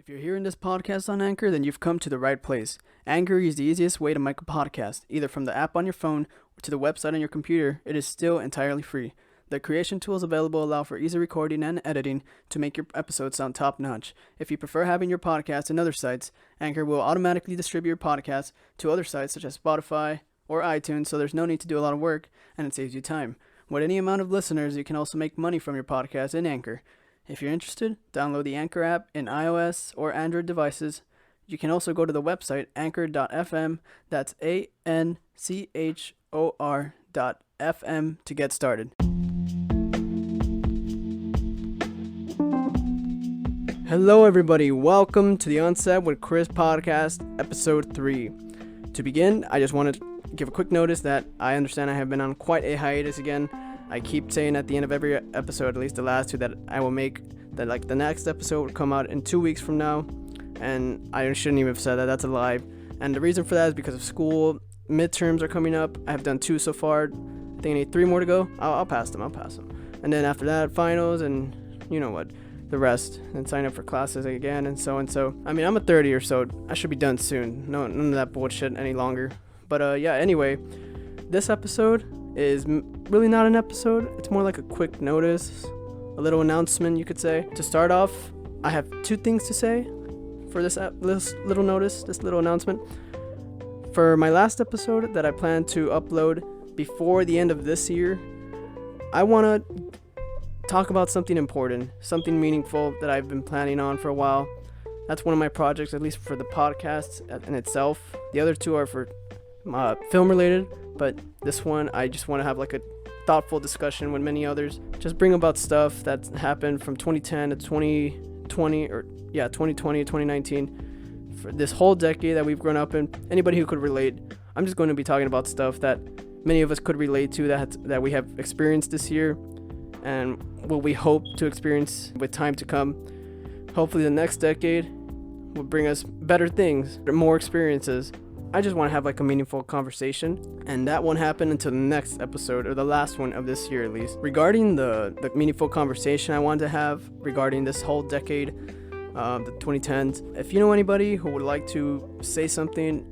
If you're hearing this podcast on Anchor, then you've come to the right place. Anchor is the easiest way to make a podcast, either from the app on your phone or to the website on your computer. It is still entirely free. The creation tools available allow for easy recording and editing to make your episodes sound top-notch. If you prefer having your podcast in other sites, Anchor will automatically distribute your podcast to other sites such as Spotify or iTunes, so there's no need to do a lot of work, and it saves you time. With any amount of listeners, you can also make money from your podcast in Anchor. If you're interested, download the Anchor app in iOS or Android devices. You can also go to the website anchor.fm, that's ANCHOR.FM to get started. Hello everybody, welcome to the Onset with Chris podcast, episode 3. To begin, I just want to give a quick notice that I understand I have been on quite a hiatus again. I keep saying at the end of every episode, at least the last two, that I will make that the next episode will come out in 2 weeks from now, and I shouldn't even have said that. That's a lie. And the reason for that is because of school. Midterms are coming up. I have done 2 so far. I think I need 3 more to go. I'll pass them. And then after that, finals, and you know what, the rest, and sign up for classes again, and so. I mean, I'm a 30 or so. I should be done soon. No, none of that bullshit any longer. But yeah. Anyway, this episode is really not an episode. It's more like a quick notice, a little announcement, you could say. To start off, I have 2 things to say for this little notice, this little announcement. For my last episode that I plan to upload before the end of this year, I want to talk about something important, something meaningful that I've been planning on for a while. That's one of my projects, at least for the podcast in itself. The other 2 are for film related, but this one I just want to have like a thoughtful discussion with many others. Just bring about stuff that happened from 2010 to 2020, 2019, for this whole decade that we've grown up in. Anybody who could relate. I'm just going to be talking about stuff that many of us could relate to, that we have experienced this year, and what we hope to experience with time to come. Hopefully the next decade will bring us better things, more experiences. I just want to have like a meaningful conversation, and that won't happen until the next episode, or the last one of this year at least. Regarding the meaningful conversation I wanted to have regarding this whole decade, the 2010s, if you know anybody who would like to say something,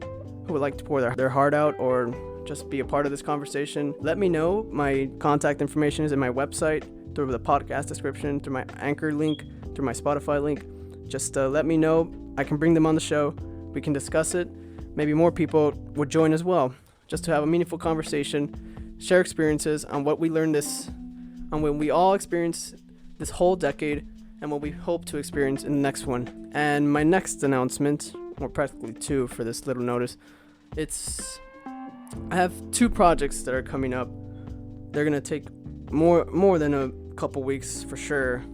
who would like to pour their heart out, or just be a part of this conversation, let me know. My contact information is in my website, through the podcast description, through my Anchor link, through my Spotify link. Just let me know. I can bring them on the show. We can discuss it. Maybe more people would join as well, just to have a meaningful conversation, share experiences on what we learned on when we all experienced this whole decade, and what we hope to experience in the next one. And my next announcement, or practically 2 for this little notice, I have 2 projects that are coming up. They're gonna take more than a couple weeks for sure,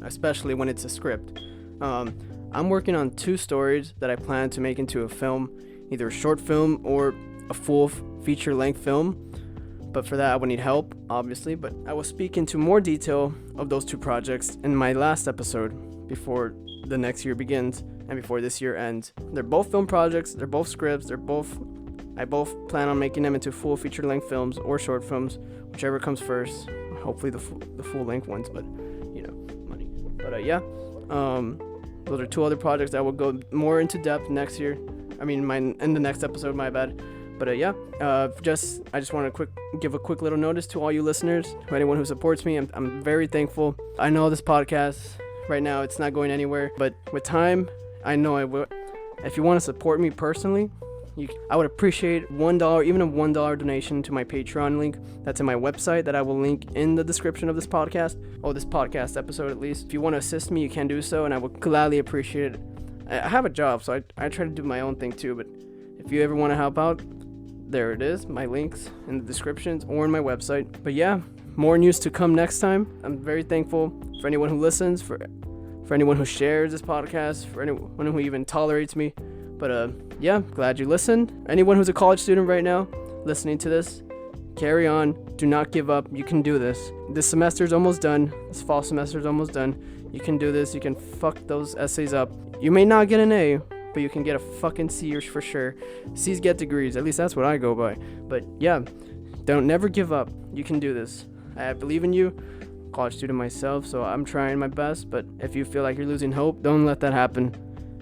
especially when it's a script. I'm working on 2 stories that I plan to make into a film, either a short film or a full feature-length film. But for that, I would need help, obviously. But I will speak into more detail of those 2 projects in my last episode before the next year begins and before this year ends. They're both film projects. They're both scripts. I both plan on making them into full feature-length films or short films, whichever comes first. Hopefully the full-length ones, but money. But yeah. Those are 2 other projects that will go more into depth next year. In the next episode, my bad. But I just want to give a quick little notice to all you listeners, to anyone who supports me. I'm very thankful. I know this podcast right now, it's not going anywhere, but with time, I know I will. If you want to support me personally, I would appreciate $1, even a $1 donation to my Patreon link. That's in my website that I will link in the description of this podcast, or this podcast episode at least. If you want to assist me, you can do so, and I would gladly appreciate it. I have a job, so I try to do my own thing too, but if you ever want to help out, there it is, my links in the descriptions or in my website. But yeah, more news to come next time. I'm very thankful for anyone who listens, for anyone who shares this podcast, for anyone who even tolerates me. But yeah, glad you listened. Anyone who's a college student right now listening to this, carry on. Do not give up. You can do this. This semester's almost done. This fall semester's almost done. You can do this. You can fuck those essays up. You may not get an A, but you can get a fucking C for sure. C's get degrees. At least that's what I go by. But yeah, don't never give up. You can do this. I believe in you. college student myself, so I'm trying my best. But if you feel like you're losing hope, don't let that happen.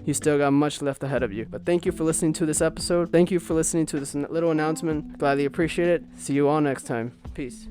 You still got much left ahead of you. But thank you for listening to this episode. Thank you for listening to this little announcement. Gladly appreciate it. See you all next time. Peace.